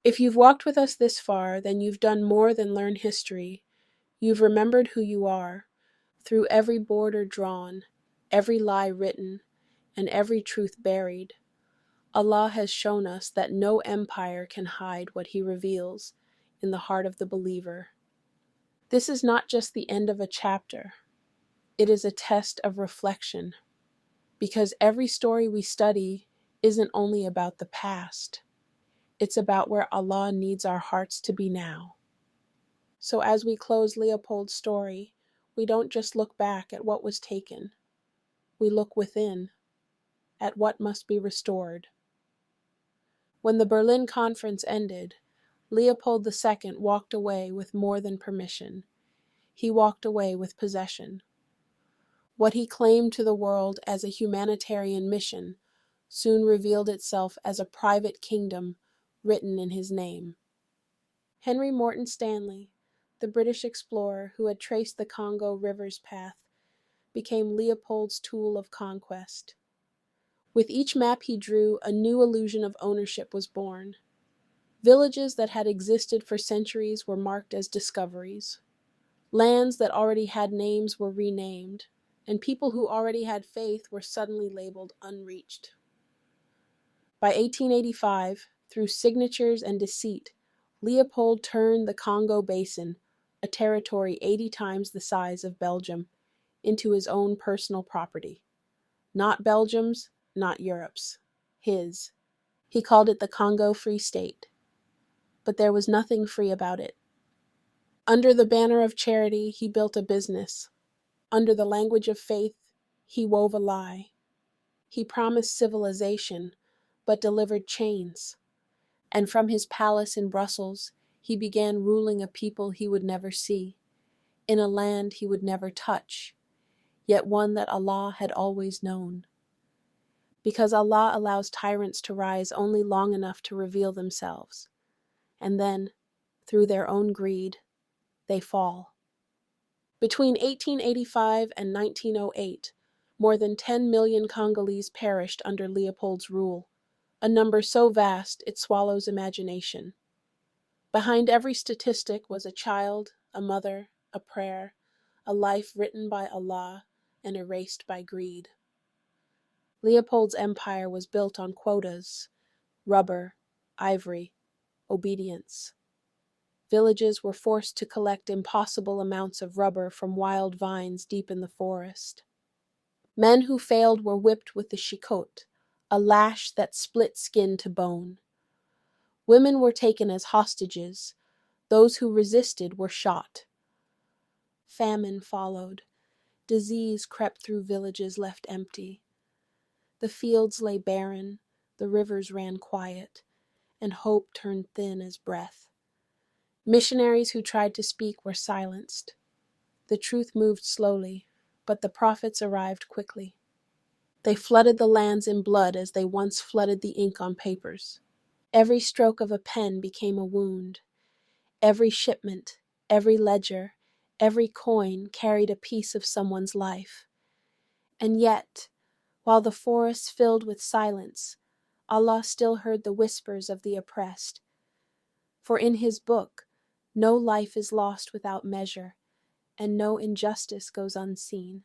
If you've walked with us this far, then you've done more than learn history. You've remembered who you are, through every border drawn, every lie written, and every truth buried. Allah has shown us that no empire can hide what He reveals in the heart of the believer. This is not just the end of a chapter, it is a test of reflection, because every story we study isn't only about the past, it's about where Allah needs our hearts to be now. So as we close Leopold's story, we don't just look back at what was taken, we look within, at what must be restored. When the Berlin Conference ended, Leopold II walked away with more than permission. He walked away with possession. What he claimed to the world as a humanitarian mission soon revealed itself as a private kingdom written in his name. Henry Morton Stanley, the British explorer who had traced the Congo River's path, became Leopold's tool of conquest. With each map he drew, a new illusion of ownership was born. Villages that had existed for centuries were marked as discoveries. Lands that already had names were renamed, and people who already had faith were suddenly labeled unreached. By 1885, through signatures and deceit, Leopold turned the Congo Basin, a territory 80 times the size of Belgium, into his own personal property. Not Belgium's, not Europe's, his. He called it the Congo Free State. But there was nothing free about it. Under the banner of charity, he built a business. Under the language of faith, he wove a lie. He promised civilization, but delivered chains. And from his palace in Brussels, he began ruling a people he would never see, in a land he would never touch, yet one that Allah had always known. Because Allah allows tyrants to rise only long enough to reveal themselves, and then, through their own greed, they fall. Between 1885 and 1908, more than 10 million Congolese perished under Leopold's rule, a number so vast it swallows imagination. Behind every statistic was a child, a mother, a prayer, a life written by Allah and erased by greed. Leopold's empire was built on quotas, rubber, ivory, obedience. Villages were forced to collect impossible amounts of rubber from wild vines deep in the forest. Men who failed were whipped with the shikot, a lash that split skin to bone. Women were taken as hostages. Those who resisted were shot. Famine followed. Disease crept through villages left empty. The fields lay barren, the rivers ran quiet, and hope turned thin as breath. Missionaries who tried to speak were silenced. The truth moved slowly, but the prophets arrived quickly. They flooded the lands in blood as they once flooded the ink on papers. Every stroke of a pen became a wound. Every shipment, every ledger, every coin carried a piece of someone's life. And yet, while the forests filled with silence, Allah still heard the whispers of the oppressed. For in His book, no life is lost without measure, and no injustice goes unseen.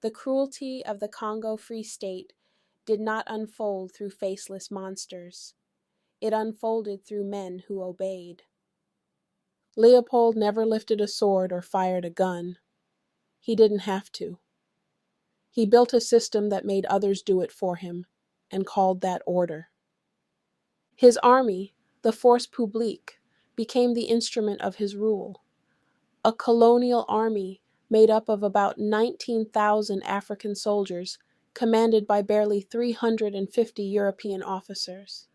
The cruelty of the Congo Free State did not unfold through faceless monsters. It unfolded through men who obeyed. Leopold never lifted a sword or fired a gun. He didn't have to. He built a system that made others do it for him, and called that order. His army, the force publique, became the instrument of his rule. A colonial army made up of about 19,000 African soldiers, commanded by barely 350 European officers.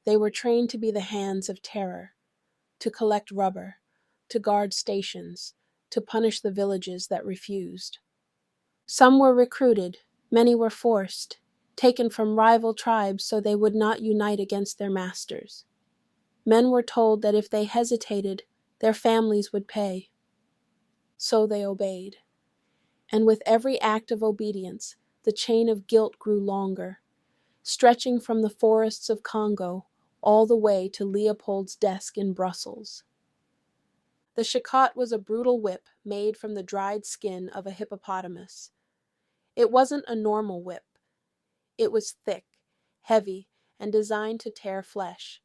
They were trained to be the hands of terror, to collect rubber, to guard stations, to punish the villages that refused. Some were recruited, many were forced, taken from rival tribes so they would not unite against their masters. Men were told that if they hesitated, their families would pay. So they obeyed. And with every act of obedience, the chain of guilt grew longer. Stretching from the forests of Congo, all the way to Leopold's desk in Brussels. The shikot was a brutal whip made from the dried skin of a hippopotamus. It wasn't a normal whip. It was thick, heavy, and designed to tear flesh.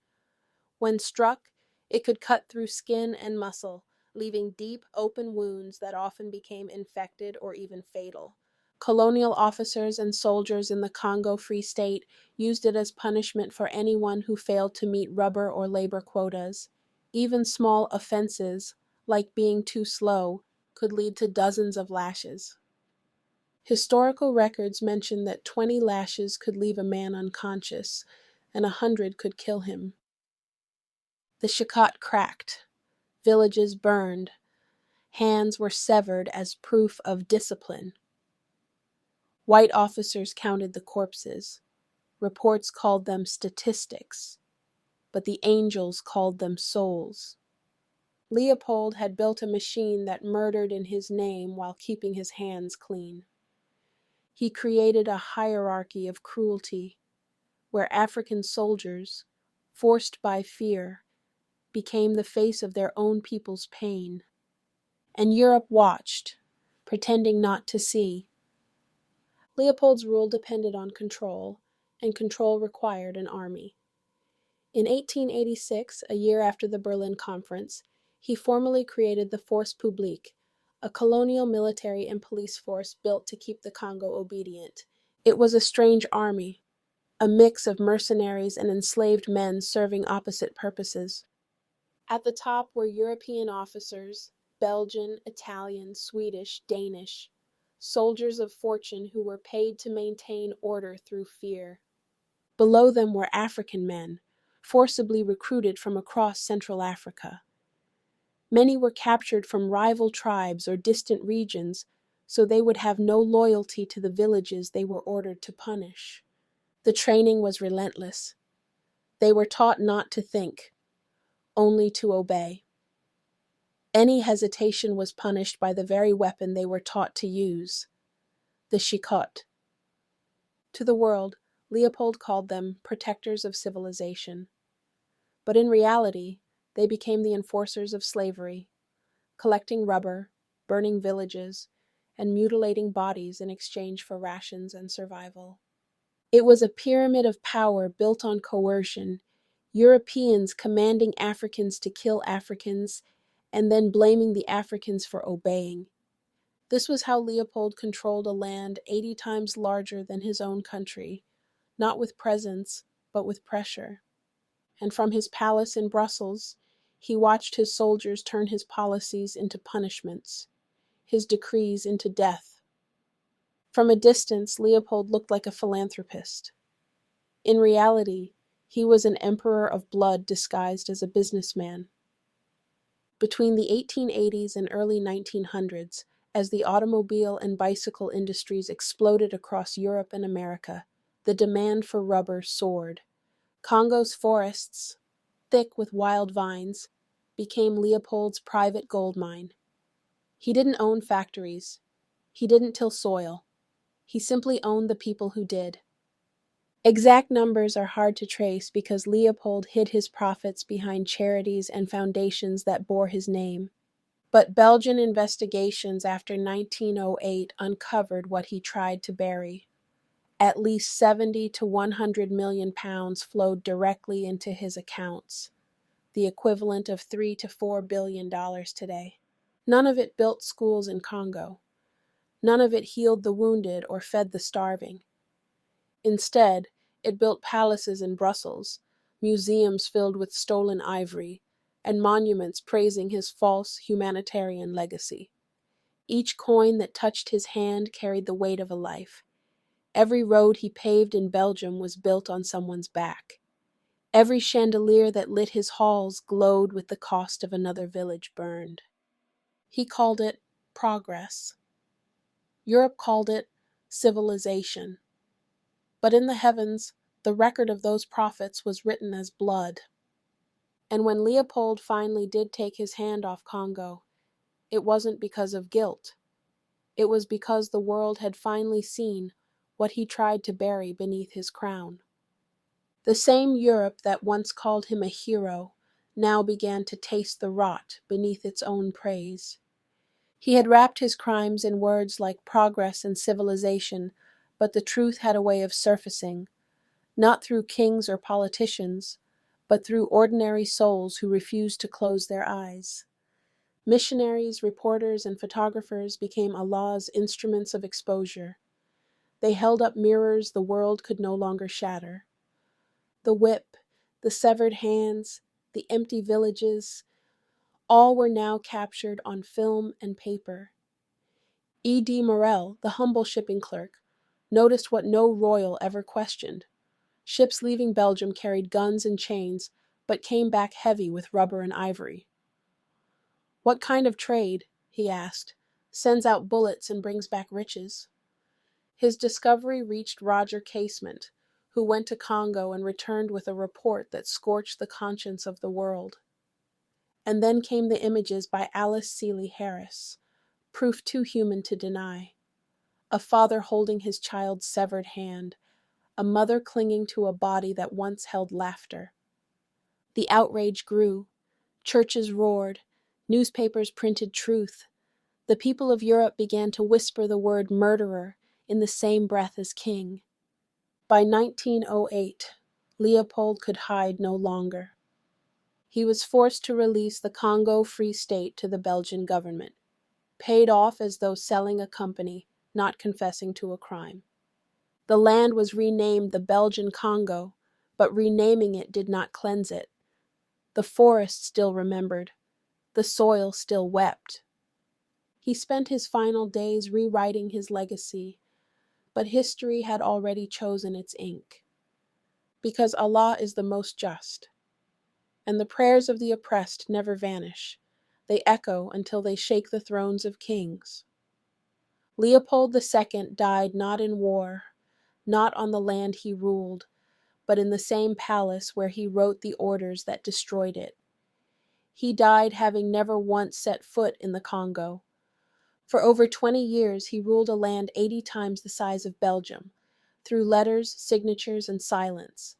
When struck, it could cut through skin and muscle, leaving deep, open wounds that often became infected or even fatal. Colonial officers and soldiers in the Congo Free State used it as punishment for anyone who failed to meet rubber or labor quotas. Even small offenses, like being too slow, could lead to dozens of lashes. Historical records mention that 20 lashes could leave a man unconscious, and 100 could kill him. The shikot cracked. Villages burned. Hands were severed as proof of discipline. White officers counted the corpses. Reports called them statistics, but the angels called them souls. Leopold had built a machine that murdered in his name while keeping his hands clean. He created a hierarchy of cruelty, where African soldiers, forced by fear, became the face of their own people's pain. And Europe watched, pretending not to see. Leopold's rule depended on control, and control required an army. In 1886, a year after the Berlin Conference, he formally created the Force Publique, a colonial military and police force built to keep the Congo obedient. It was a strange army, a mix of mercenaries and enslaved men serving opposite purposes. At the top were European officers, Belgian, Italian, Swedish, Danish, soldiers of fortune who were paid to maintain order through fear. Below them were African men, forcibly recruited from across Central Africa. Many were captured from rival tribes or distant regions, so they would have no loyalty to the villages they were ordered to punish. The training was relentless. They were taught not to think, only to obey. Any hesitation was punished by the very weapon they were taught to use, the shikot. To the world, Leopold called them protectors of civilization. But in reality, they became the enforcers of slavery, collecting rubber, burning villages, and mutilating bodies in exchange for rations and survival. It was a pyramid of power built on coercion, Europeans commanding Africans to kill Africans, and then blaming the Africans for obeying. This was how Leopold controlled a land 80 times larger than his own country, not with presence, but with pressure. And from his palace in Brussels, he watched his soldiers turn his policies into punishments, his decrees into death. From a distance, Leopold looked like a philanthropist. In reality, he was an emperor of blood disguised as a businessman. Between the 1880s and early 1900s, as the automobile and bicycle industries exploded across Europe and America, the demand for rubber soared. Congo's forests, thick with wild vines, became Leopold's private gold mine. He didn't own factories. He didn't till soil. He simply owned the people who did. Exact numbers are hard to trace because Leopold hid his profits behind charities and foundations that bore his name. But Belgian investigations after 1908 uncovered what he tried to bury. At least 70 to 100 million pounds flowed directly into his accounts, the equivalent of $3 to $4 billion today. None of it built schools in Congo. None of it healed the wounded or fed the starving. Instead, it built palaces in Brussels, museums filled with stolen ivory, and monuments praising his false humanitarian legacy. Each coin that touched his hand carried the weight of a life. Every road he paved in Belgium was built on someone's back. Every chandelier that lit his halls glowed with the cost of another village burned. He called it progress. Europe called it civilization. But in the heavens, the record of those profits was written as blood. And when Leopold finally did take his hand off Congo, it wasn't because of guilt. It was because the world had finally seen what he tried to bury beneath his crown. The same Europe that once called him a hero now began to taste the rot beneath its own praise. He had wrapped his crimes in words like progress and civilization, but the truth had a way of surfacing, not through kings or politicians, but through ordinary souls who refused to close their eyes. Missionaries, reporters, and photographers became Allah's instruments of exposure. They held up mirrors the world could no longer shatter. The whip, the severed hands, the empty villages, all were now captured on film and paper. E.D. Morel, the humble shipping clerk, noticed what no royal ever questioned. Ships leaving Belgium carried guns and chains, but came back heavy with rubber and ivory. "What kind of trade," he asked, "sends out bullets and brings back riches?" His discovery reached Roger Casement, who went to Congo and returned with a report that scorched the conscience of the world. And then came the images by Alice Seeley Harris, proof too human to deny. A father holding his child's severed hand, a mother clinging to a body that once held laughter. The outrage grew. Churches roared. Newspapers printed truth. The people of Europe began to whisper the word murderer in the same breath as king. By 1908, Leopold could hide no longer. He was forced to release the Congo Free State to the Belgian government, paid off as though selling a company, not confessing to a crime. The land was renamed the Belgian Congo, but renaming it did not cleanse it. The forest still remembered. The soil still wept. He spent his final days rewriting his legacy, but history had already chosen its ink. Because Allah is the most just, and the prayers of the oppressed never vanish. They echo until they shake the thrones of kings. Leopold II died not in war, not on the land he ruled, but in the same palace where he wrote the orders that destroyed it. He died having never once set foot in the Congo. For over 20 years, he ruled a land 80 times the size of Belgium, through letters, signatures, and silence.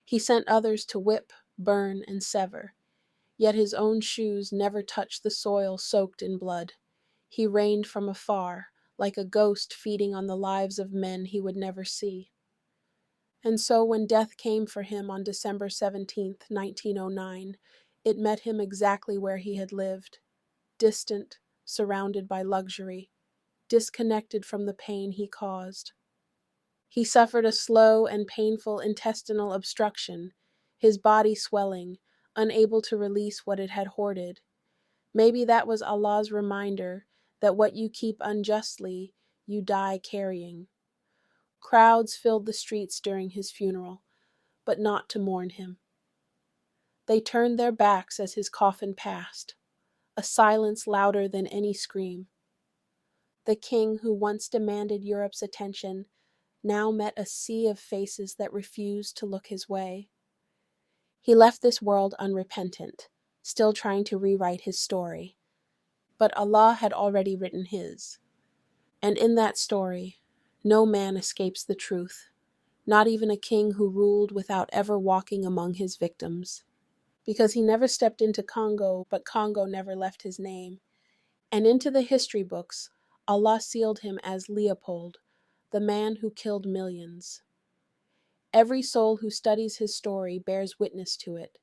He sent others to whip, burn, and sever, yet his own shoes never touched the soil soaked in blood. He reigned from afar, like a ghost feeding on the lives of men he would never see. And so when death came for him on December 17, 1909, it met him exactly where he had lived, distant, surrounded by luxury, disconnected from the pain he caused. He suffered a slow and painful intestinal obstruction, his body swelling, unable to release what it had hoarded. Maybe that was Allah's reminder that what you keep unjustly, you die carrying. Crowds filled the streets during his funeral, but not to mourn him. They turned their backs as his coffin passed, a silence louder than any scream. The king who once demanded Europe's attention now met a sea of faces that refused to look his way. He left this world unrepentant, still trying to rewrite his story. But Allah had already written his. And in that story, no man escapes the truth, not even a king who ruled without ever walking among his victims. Because he never stepped into Congo, but Congo never left his name. And into the history books, Allah sealed him as Leopold, the man who killed millions. Every soul who studies his story bears witness to it.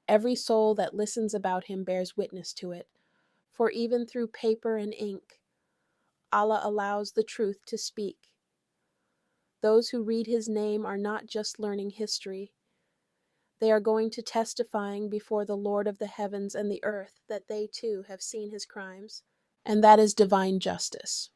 Every soul that listens about him bears witness to it. For even through paper and ink, Allah allows the truth to speak. Those who read his name are not just learning history. They are going to testifying before the Lord of the heavens and the earth that they too have seen his crimes, and that is divine justice.